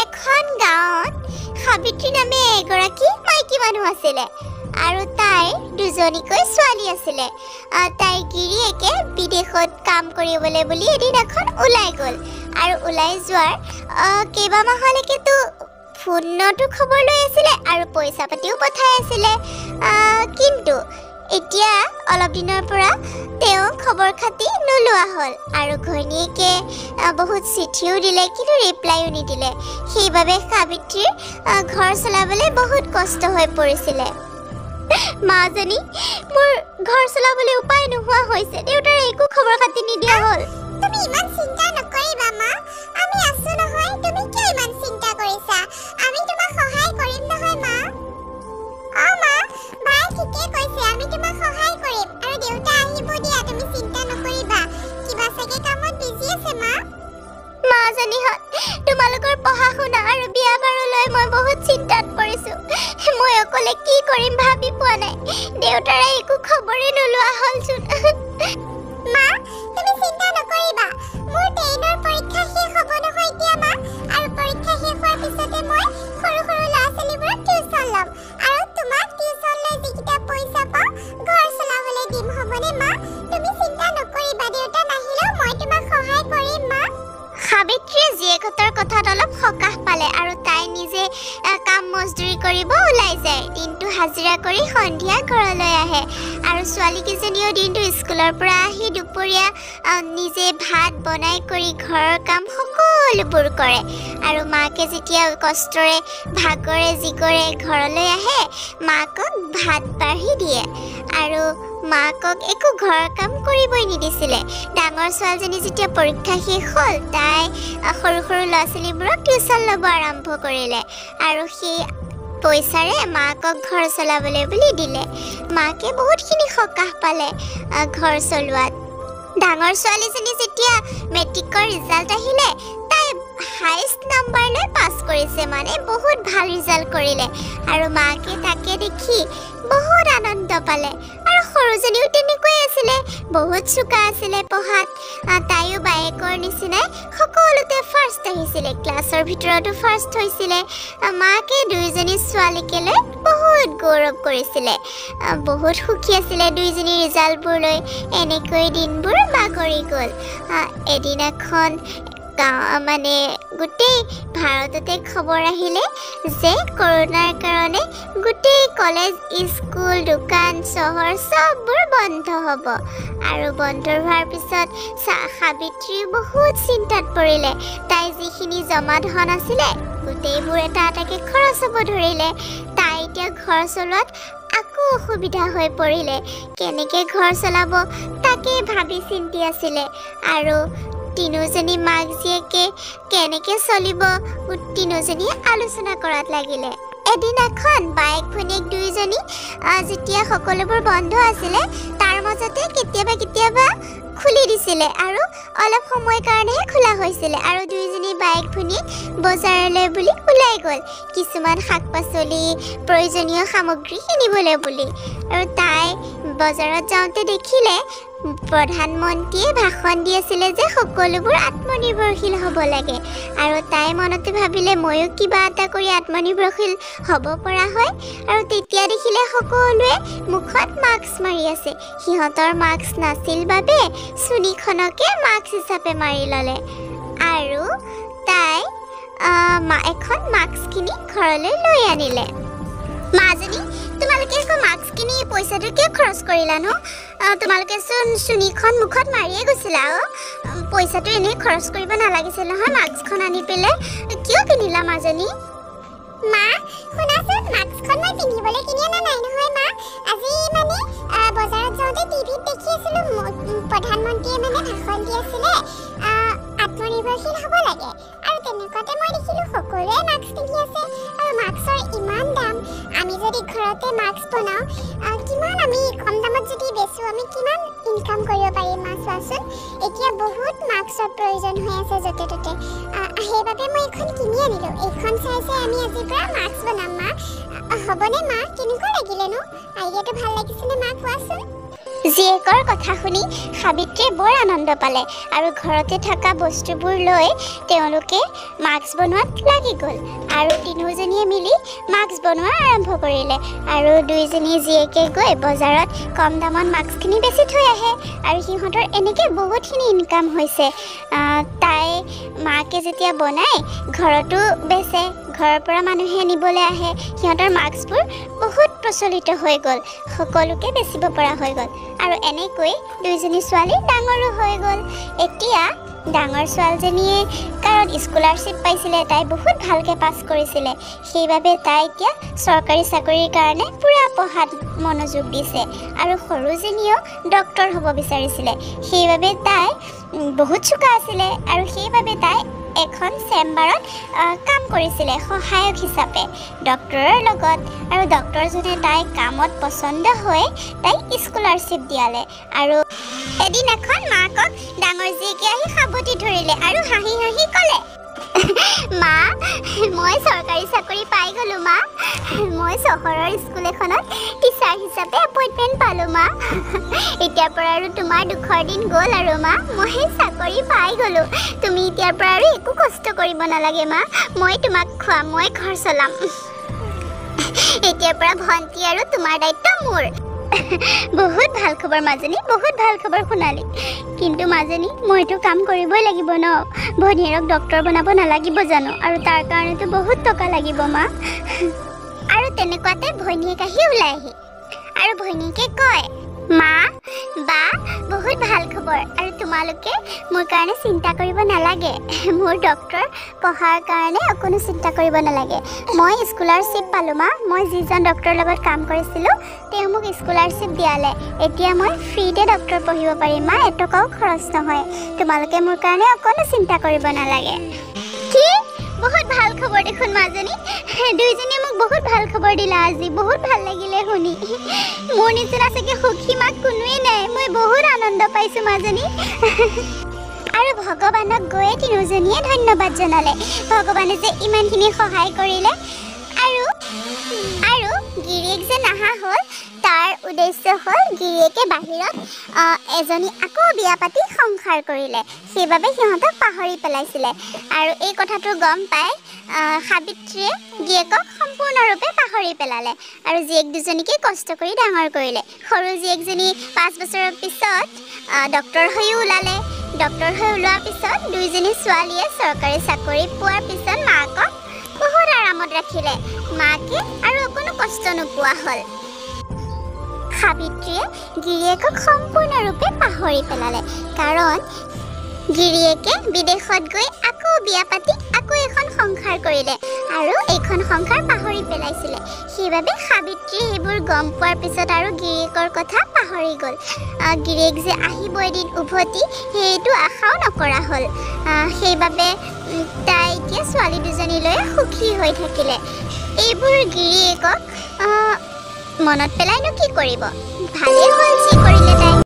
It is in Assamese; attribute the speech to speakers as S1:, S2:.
S1: এখন গাঁৱত সাবিত্ৰী নামে এগৰাকী মাইকী মানুহ আছিলে আৰু তাইৰ দুজনীকৈ ছোৱালী আছিলে। তাইৰ গিৰিয়েকে বিদেশত কাম কৰিবলৈ বুলি এদিন এখন ওলাই গ'ল আৰু ওলাই যোৱাৰ কেইবামাহলৈকেতো ফোনতো খবৰ লৈ আছিলে আৰু পইচা পাতিও পঠাই আছিলে। কিন্তু এতিয়া অলপ দিনৰ পৰা তেওঁ খবৰ খাতি নোলোৱা হ'ল আৰু ঘৈণীয়েকে বহুত চিঠিও দিলে কিন্তু ৰিপ্লাইও নিদিলে। সেইবাবে সাবিত্ৰীৰ ঘৰ চলাবলৈ বহুত কষ্ট হৈ পৰিছিলে। মাজনী, মোৰ ঘৰ চলাবলৈ উপায় নোহোৱা হৈছে। দেউতাৰে একো খবৰ খাতি নিদিয়া হ'ল।
S2: তুমি ইমান চিন্তা নকৰিবা মা, আমি আছো নহয়। তুমি কিয় ইমান চিন্তা কৰিছা? আমি তোমাক সহায় কৰিম নহয় মা। মা, বাই ঠিকে কৈছে, আমি তোমাক সহায় কৰিম আৰু দেউতা আহিব দিয়া, তুমি চিন্তা নকৰিবা। কিবা চাগে কামত বিজি আছে মা।
S1: মাজনীহঁত, তোমালোকৰ পঢ়া শুনা আৰু বিয়া বাৰুলৈ মই বহুত চিন্তাত পৰিছোঁ। মই অকলে কি কৰিম ভাবি পোৱা নাই। দেউতাৰে একো খবৰে নোলোৱা হ'লচোন।
S2: মা, তুমি চিন্তা নকৰিবা। মোৰ 10ৰ পৰীক্ষা শেষ হ'ব নহয় এতিয়া মা, আৰু পৰীক্ষা শেষ হোৱাৰ পিছতে মই সৰু সৰু ল'ৰা-ছোৱালীবোৰক টিউচন ল'ম আৰু তোমাক টিউচনলৈ যিকেইটা পইচা পাওঁ ঘৰ চলাবলৈ দিম, হ'বনে মা? তুমি চিন্তা নকৰিবা, দেউতা নাহিলেও মই তোমাক সহায় কৰিম মা।
S1: সাবিত্ৰীয়ে জীয়েকহঁতৰ কথাত অলপ সকাহ পালে আৰু তাই নিজে কাম মজদুৰি কৰিব ওলাই যায়। দিনটো হাজিৰা কৰি সন্ধিয়া ঘৰলৈ আহে আৰু ছোৱালীকেইজনীও দিনটো স্কুলৰ পৰা আহি দুপৰীয়া নিজে ভাত বনাই কৰি ঘৰৰ কাম সকলোবোৰ কৰে। আৰু মাকে যেতিয়া কষ্টৰে ভাগৰে জিগৰে ঘৰলৈ আহে মাকক ভাত বাঢ়ি দিয়ে আৰু মাকক একো ঘৰৰ কাম কৰিবই নিদিছিলে। ডাঙৰ ছোৱালীজনী যেতিয়া পৰীক্ষা শেষ হ'ল তাই সৰু সৰু ল'ৰা ছোৱালীবোৰক টিউচন ল'ব আৰম্ভ কৰিলে আৰু সেই পইচাৰে মাকক ঘৰ চলাবলৈ বুলি দিলে। মাকে বহুতখিনি সকাহ পালে ঘৰ চলোৱাত। ডাঙৰ ছোৱালীজনী যেতিয়া মেট্ৰিকৰ ৰিজাল্ট আহিলে তাই হাইষ্ট নাম্বাৰ লৈ পাছ কৰিছে, মানে বহুত ভাল ৰিজাল্ট কৰিলে আৰু মাকে তাকে দেখি বহুত আনন্দ পালে। আৰু সৰুজনীও তেনেকৈ আছিলে, বহুত চোকা আছিলে পঢ়াত। তাইও বায়েকৰ নিচিনাই সকলোতে ফাৰ্ষ্ট আহিছিলে, ক্লাছৰ ভিতৰতো ফাৰ্ষ্ট হৈছিলে। মাকে দুয়োজনী ছোৱালীকে লৈ বহুত গৌৰৱ কৰিছিলে, বহুত সুখী আছিলে দুয়োজনী ৰিজাল্টবোৰ লৈ। এনেকৈ দিনবোৰ বাগৰি গ'ল। এদিনাখন মানে গোটেই ভাৰততে খবৰ আহিলে যে কৰোণাৰ কাৰণে গোটেই কলেজ স্কুল দোকান চহৰ চববোৰ বন্ধ হ'ব আৰু বন্ধ হোৱাৰ পিছত সাবিত্ৰী বহুত চিন্তাত পৰিলে। তাই যিখিনি জমা ধন আছিলে গোটেইবোৰ এটা এটাকৈ খৰচ হ'ব ধৰিলে। তাই এতিয়া ঘৰ চলোৱাত আকৌ অসুবিধা হৈ পৰিলে। কেনেকৈ ঘৰ চলাব তাকে ভাবি চিন্তি আছিলে আৰু তিনিওজনী মাক জীয়েকে কেনেকৈ চলিব তিনিওজনীয়ে আলোচনা কৰাত লাগিলে। এদিনাখন বায়েক ভনীয়েক দুয়োজনী যেতিয়া সকলোবোৰ বন্ধ আছিলে তাৰ মাজতে কেতিয়াবা খুলি দিছিলে আৰু অলপ সময়ৰ কাৰণেহে খোলা হৈছিলে আৰু দুয়োজনী বায়েক ভনীয়েক বজাৰলৈ বুলি ওলাই গ'ল কিছুমান শাক পাচলি প্ৰয়োজনীয় সামগ্ৰী কিনিবলৈ বুলি। আৰু তাই বজাৰত যাওঁতে দেখিলে প্ৰধানমন্ত্ৰীয়ে ভাষণ দি আছিলে যে সকলোবোৰ আত্মনিৰ্ভৰশীল হ'ব লাগে আৰু তাই মনতে ভাবিলে ময়ো কিবা এটা কৰি আত্মনিৰ্ভৰশীল হ'ব পৰা হয়। আৰু তেতিয়া দেখিলে সকলোৱে মুখত মাস্ক মাৰি আছে। সিহঁতৰ মাস্ক নাছিল বাবে চুনিখনকে মাস্ক হিচাপে মাৰি ল'লে আৰু তাই এখন মাস্ক কিনি ঘৰলৈ লৈ আনিলে। মাজনী, তোমালোকে আকৌ মাস্ক কিনি পইচাটো কিয় খৰচ কৰিলানো? তোমালোকে চোন চুনিখন মুখত মাৰিয়ে গৈছিলা। পইচাটো এনেই খৰচ কৰিব নালাগিছিল নহয়, মাস্কখন আনি পেলাই কিয় কিনিলা মাজনী?
S2: মা, শুনাচোন, মাস্কখন মই পিন্ধিবলৈ কিনি অনা নাই নহয় মা। আজি মানে বজাৰত যাওঁতে টিভিত দেখি আছিলো প্ৰধানমন্ত্ৰীয়ে মানে ভাষণ দি আছিলে আত্মনিৰ্ভৰশীল হ'ব লাগে আৰু তেনেকুৱাতে মই দেখিলোঁ সকলোৱে মাস্ক পিন্ধি আছে আৰু মাস্কৰ ইমান দাম। আমি যদি ঘৰতে মাস্ক বনাওঁ কিমান আমি কম দামত যদি বেচোঁ আমি কিমান ইনকাম কৰিব পাৰিম মা, চোৱাচোন। এতিয়া বহুত মাস্কৰ প্ৰয়োজন হৈ আছে য'তে ত'তে। সেইবাবে মই এইখন কিনি আনিলোঁ। এইখন চাই চাই আমি আজিৰ পৰা মাস্ক বনাম মা। হ'বনে মা? কেনেকুৱা লাগিলেনো? আইডিয়াটো ভাল লাগিছেনে মা, কোৱাচোন।
S1: জীয়েকৰ কথা শুনি সাবিত্ৰীয়ে বৰ আনন্দ পালে আৰু ঘৰতে থকা বস্তুবোৰ লৈ তেওঁলোকে মাস্ক বনোৱাত লাগি গ'ল আৰু তিনিওজনীয়ে মিলি মাস্ক বনোৱা আৰম্ভ কৰিলে আৰু দুইজনী জীয়েকে গৈ বজাৰত কম দামত মাস্কখিনি বেচি থৈ আহে আৰু সিহঁতৰ এনেকৈ বহুতখিনি ইনকাম হৈছে তাই মাকে যেতিয়া বনাই ঘৰতো বেচে ঘৰৰ পৰা মানুহে নিবলৈ আহে সিহঁতৰ মাস্কবোৰ বহুত প্ৰচলিত হৈ গ'ল সকলোকে বেচিব পৰা হৈ গ'ল আৰু এনেকৈ দুইজনী ছোৱালী ডাঙৰো হৈ গ'ল এতিয়া ডাঙৰ ছোৱালীজনীয়ে কাৰণ স্কলাৰশ্বিপ পাইছিলে তাই বহুত ভালকৈ পাছ কৰিছিলে সেইবাবে তাই এতিয়া চৰকাৰী চাকৰিৰ কাৰণে পূৰা পঢ়াত মনোযোগ দিছে আৰু সৰুজনীয়েও ডক্তৰ হ'ব বিচাৰিছিলে সেইবাবে তাই বহুত চোকা আছিলে আৰু সেইবাবে তাই এখন চেম্বাৰত কাম কৰিছিলে সহায়ক হিচাপে ডক্টৰৰ লগত আৰু ডক্টৰজনে তাইক কামত পচন্দ হৈ তাইক স্কলাৰশ্বিপ দিয়ালে আৰু এদিন এখন মাকক ডাঙৰ জীয়েকে আহি সাবতি ধৰিলে আৰু হাঁহি হাঁহি ক'লে মা মই চৰকাৰী চাকৰি পাই গ'লোঁ মা মই চহৰৰ স্কুল এখনত টিচাৰ হিচাপে এপইণ্টমেণ্ট পালোঁ মা এতিয়াৰ পৰা আৰু তোমাৰ দুখৰ দিন গ'ল আৰু মা মই চাকৰি পাই গ'লোঁ তুমি এতিয়াৰ পৰা আৰু একো কষ্ট কৰিব নালাগে মা মই তোমাক খুৱাম মই ঘৰ চলাম এতিয়াৰ পৰা ভণ্টি আৰু তোমাৰ দায়িত্ব মোৰ বহুত ভাল খবৰ মাজনী বহুত ভাল খবৰ শুনালি কিন্তু মাজনী মইতো কাম কৰিবই লাগিব ন ভনীয়েৰক ডক্টৰ বনাব নালাগিব জানো আৰু তাৰ কাৰণেতো বহুত টকা লাগিব মা আৰু তেনেকুৱাতে ভনীয়েক আহি ওলাই আহি আৰু ভনীয়েকে কয় মা বা বহুত ভাল খবৰ আৰু তোমালোকে মোৰ কাৰণে চিন্তা কৰিব নালাগে মোৰ ডক্টৰ পঢ়াৰ কাৰণে অকণো চিন্তা কৰিব নালাগে মই স্কলাৰশ্বিপ পালোঁ মা মই যিজন ডক্টৰৰ লগত কাম কৰিছিলোঁ তেওঁ মোক স্কলাৰশ্বিপ দিয়ালে এতিয়া মই ফ্ৰীতে ডক্টৰ পঢ়িব পাৰিম মা এটকাও খৰচ নহয় তোমালোকে মোৰ কাৰণে অকণো চিন্তা কৰিব নালাগে কি বহুত ভাল খবৰ দেখোন মাজনী দুইজনীয়ে মোক বহুত ভাল খবৰ দিলা আজি বহুত ভাল লাগিলে শুনি মোৰ নিচিনা চাগে সুখী মাক কোনোৱেই নাই মই বহুত আনন্দ পাইছোঁ মাজনী আৰু ভগৱানক গৈয়ে তিনিওজনীয়ে ধন্যবাদ জনালে ভগৱানে যে ইমানখিনি সহায় কৰিলে আৰু গিৰিয়েক যে নাহা হ'ল তাৰ উদ্দেশ্য হ'ল গিৰিয়েকে বাহিৰত এজনী আকৌ বিয়া পাতি সংসাৰ কৰিলে সেইবাবে সিহঁতক পাহৰি পেলাইছিলে আৰু এই কথাটো গম পাই সাবিত্ৰীয়ে গিৰিয়েকক সম্পূৰ্ণৰূপে পাহৰি পেলালে আৰু জীয়েক দুজনীকে কষ্ট কৰি ডাঙৰ কৰিলে সৰু জীয়েকজনী 5 বছৰৰ পিছত ডক্টৰ হৈও ওলালে ডক্টৰ হৈ ওলোৱাৰ পিছত দুইজনী ছোৱালীয়ে চৰকাৰী চাকৰি পোৱাৰ পিছত মাকক বহুত আৰামত ৰাখিলে মাকে আৰু অকণো কষ্ট নোপোৱা হ'ল সাবিত্ৰীয়ে গিৰিয়েকক সম্পূৰ্ণৰূপে পাহৰি পেলালে কাৰণ গিৰিয়েকে বিদেশত গৈ আকৌ বিয়া পাতি আকৌ এখন সংসাৰ কৰিলে আৰু এইখন সংসাৰ পাহৰি পেলাইছিলে সেইবাবে সাবিত্ৰীয়ে সেইবোৰ গম পোৱাৰ পিছত আৰু গিৰিয়েকৰ কথা পাহৰি গ'ল গিৰিয়েক যে আহিব এদিন উভতি সেইটো আশাও নকৰা হ'ল সেইবাবে তাই এতিয়া ছোৱালী দুজনীলৈ সুখী হৈ থাকিলে এইবোৰ গিৰিয়েকক মনত পেলাইনো কি কৰিব ভালেই হ'ল